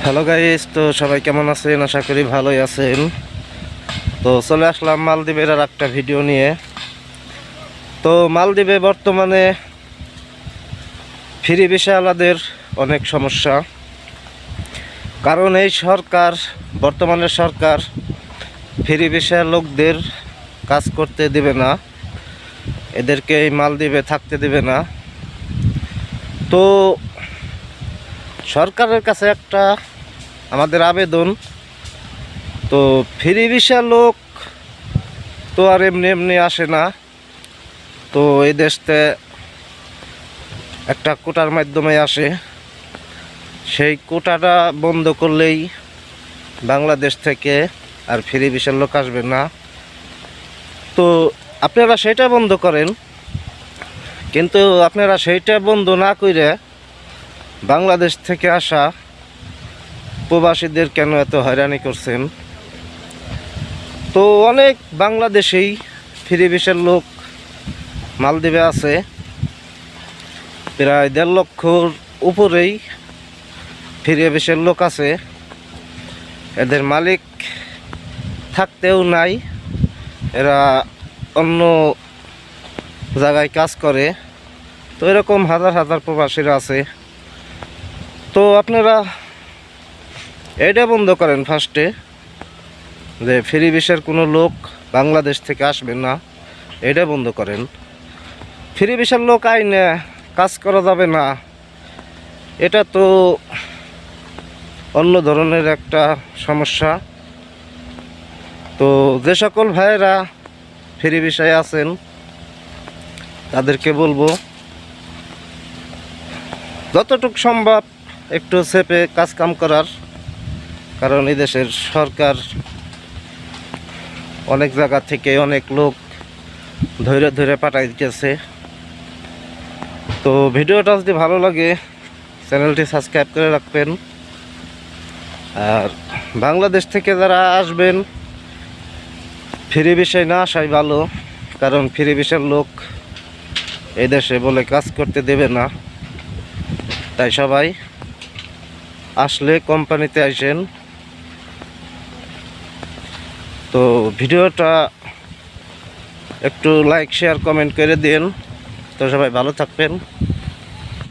Hello guys, তো সবাই কেমন আছেন? আশা করি ভালোই আছেন। তো চলে আসলাম মালদ্বীপের আর একটা ভিডিও নিয়ে। তো মালদ্বীপে বর্তমানে ফ্রি ভিসাওয়ালাদের অনেক সমস্যা, কারণ এই সরকার, বর্তমানের সরকার ফ্রি ভিসা লোকদের কাজ করতে দেবে না, এদেরকে এই মালদ্বীপে থাকতে দেবে না। তো সরকারের কাছে একটা আমাদের আবেদন, তো ফ্রি ভিসা লোক তো আর এমনি এমনি আসে না। তো এই দেশতে একটা কোটার মাধ্যমে আসে, সেই কোটাটা বন্ধ করলেই বাংলাদেশ থেকে আর ফ্রি ভিসার লোক আসবে না। তো আপনারা সেইটা বন্ধ করেন, কিন্তু আপনারা সেইটা বন্ধ না করে বাংলাদেশ থেকে আসা প্রবাসীদের কেন এত হয়রানি করছেন? তো অনেক বাংলাদেশেই ফ্রি ভিসার লোক মালদ্বীপে আছে, প্রায় 1.5 লক্ষর উপরেই ফ্রি ভিসার লোক আছে। এদের মালিক থাকতেও নাই, এরা অন্য জায়গায় কাজ করে। তো এরকম হাজার হাজার প্রবাসীরা আছে। তো আপনারা এটা বন্ধ করেন ফার্স্টে, যে ফ্রি ভিসার কোনো লোক বাংলাদেশ থেকে আসবে না, এটা বন্ধ করেন। ফ্রি ভিসার লোক আইনে কাজ করা যাবে না, এটা তো অন্য ধরনের একটা সমস্যা। তো যে সকল ভাইয়েরা ফ্রি ভিসায় আছেন তাদেরকে বলবো, যতটুকু সম্ভব একটু চেপে কাজ কাম করার, কারণ এই দেশের সরকার অনেক জায়গা থেকে অনেক লোক ধরে ধরে পাঠাই দিতেছে। তো ভিডিওটা যদি ভালো লাগে চ্যানেলটি সাবস্ক্রাইব করে রাখবেন। আর বাংলাদেশ থেকে যারা আসবেন ফ্রি ভিসায় না আসাই ভালো, কারণ ফ্রি ভিসার লোক এই দেশে বলে কাজ করতে দেবে না। তাই সবাই আসলে কোম্পানিতে আসেন। তো ভিডিওটা একটু লাইক শেয়ার কমেন্ট করে দিন। তো সবাই ভালো থাকবেন।